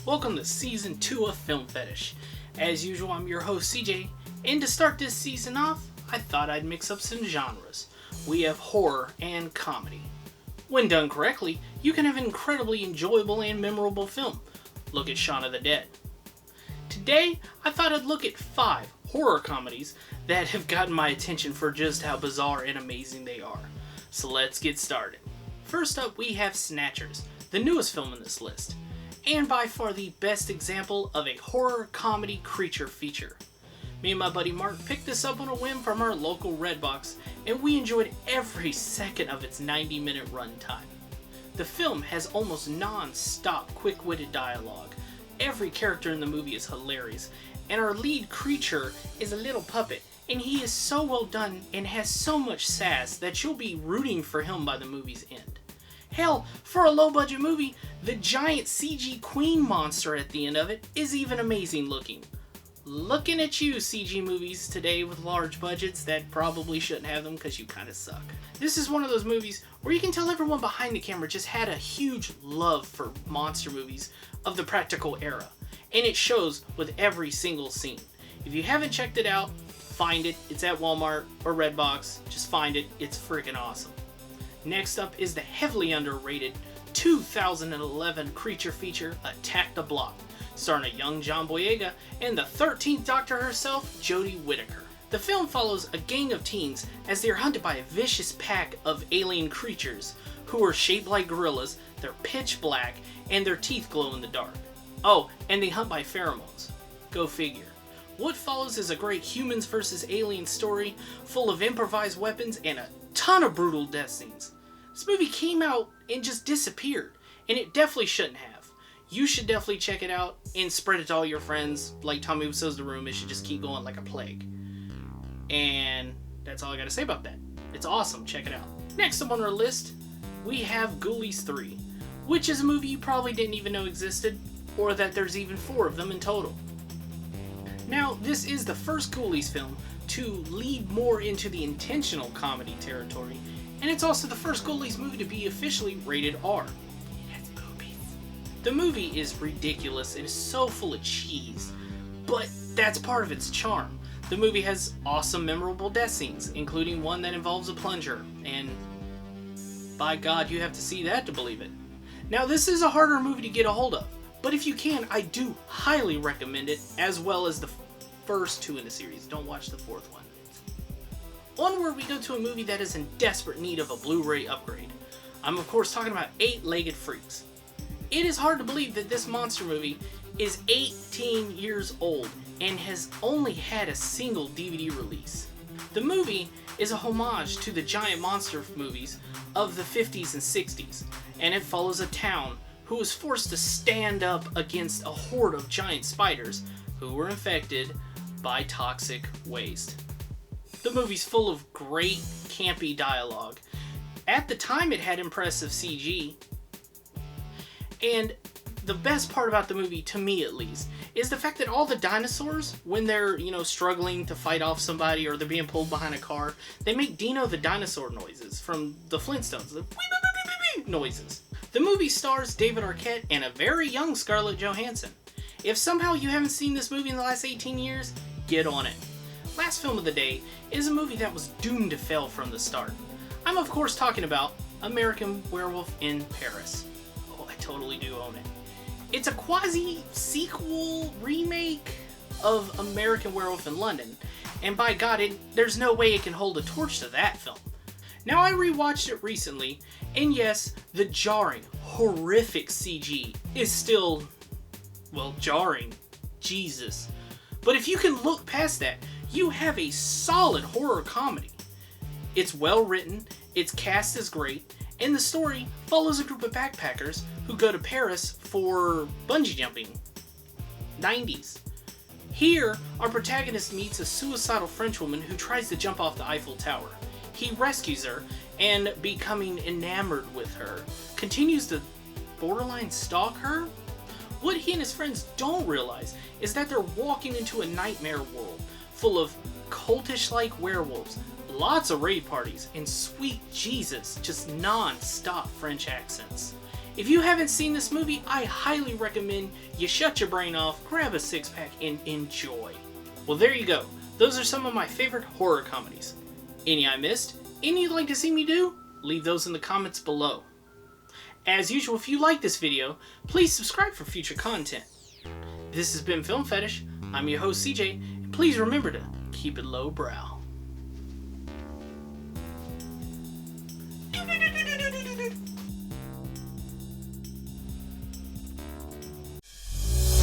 Welcome to Season 2 of Film Fetish. As usual, I'm your host CJ, and to start this season off, I thought I'd mix up some genres. We have horror and comedy. When done correctly, you can have an incredibly enjoyable and memorable film. Look at Shaun of the Dead. Today, I thought I'd look at 5 horror comedies that have gotten my attention for just how bizarre and amazing they are. So let's get started. First up, we have Snatchers, the newest film in this list, and by far the best example of a horror comedy creature feature. Me and my buddy Mark picked this up on a whim from our local Redbox, and we enjoyed every second of its 90-minute runtime. The film has almost non-stop quick-witted dialogue. Every character in the movie is hilarious, and our lead creature is a little puppet, and he is so well done and has so much sass that you'll be rooting for him by the movie's end. Hell, for a low-budget movie, the giant CG queen monster at the end of it is even amazing looking. Looking at you, CG movies today with large budgets that probably shouldn't have them because you kind of suck. This is one of those movies where you can tell everyone behind the camera just had a huge love for monster movies of the practical era, and it shows with every single scene. If you haven't checked it out, find it. It's at Walmart or Redbox. Just find it. It's freaking awesome. Next up is the heavily underrated 2011 creature feature Attack the Block, starring a young John Boyega and the 13th Doctor herself, Jodie Whittaker. The film follows a gang of teens as they are hunted by a vicious pack of alien creatures who are shaped like gorillas, they're pitch black, and their teeth glow in the dark. Oh, and they hunt by pheromones. Go figure. What follows is a great humans versus aliens story full of improvised weapons and a ton of brutal death scenes. This movie came out and just disappeared, and it definitely shouldn't have. You should definitely check it out and spread it to all your friends. Like Tommy Wiseau's The Room, it should just keep going like a plague. And that's all I gotta say about that. It's awesome, check it out. Next up on our list, we have Ghoulies 3, which is a movie you probably didn't even know existed, or that there's even 4 of them in total. Now, this is the first Ghoulies film to lead more into the intentional comedy territory, and it's also the first Ghoulies movie to be officially rated R. It's boobies. The movie is ridiculous, it is so full of cheese, but that's part of its charm. The movie has awesome, memorable death scenes, including one that involves a plunger, and by God, you have to see that to believe it. Now, this is a harder movie to get a hold of, but if you can, I do highly recommend it, as well as the first 2 in the series. Don't watch the 4th one. Onward, we go to a movie that is in desperate need of a Blu-ray upgrade. I'm of course talking about Eight-Legged Freaks. It is hard to believe that this monster movie is 18 years old and has only had a single DVD release. The movie is a homage to the giant monster movies of the 50s and 60s, and it follows a town who is forced to stand up against a horde of giant spiders who were infected by toxic waste. The movie's full of great, campy dialogue. At the time, it had impressive CG. And the best part about the movie, to me at least, is the fact that all the dinosaurs, when they're, struggling to fight off somebody or they're being pulled behind a car, they make Dino the dinosaur noises from the Flintstones, the noises. The movie stars David Arquette and a very young Scarlett Johansson. If somehow you haven't seen this movie in the last 18 years, get on it. Last film of the day is a movie that was doomed to fail from the start. I'm of course talking about American Werewolf in Paris. Oh, I totally do own it. It's a quasi-sequel remake of American Werewolf in London, and by God, there's no way it can hold a torch to that film. Now, I rewatched it recently, and yes, the jarring, horrific CG is still, jarring. Jesus. But if you can look past that, you have a solid horror comedy. It's well written, its cast is great, and the story follows a group of backpackers who go to Paris for bungee jumping. 90s. Here, our protagonist meets a suicidal Frenchwoman who tries to jump off the Eiffel Tower. He rescues her, and becoming enamored with her, continues to borderline stalk her? What he and his friends don't realize is that they're walking into a nightmare world full of cultish-like werewolves, lots of raid parties, and sweet Jesus, just non-stop French accents. If you haven't seen this movie, I highly recommend you shut your brain off, grab a six-pack, and enjoy. Well, there you go. Those are some of my favorite horror comedies. Any I missed? Any you'd like to see me do? Leave those in the comments below. As usual, if you like this video, please subscribe for future content. This has been Film Fetish. I'm your host, CJ, and please remember to keep it lowbrow.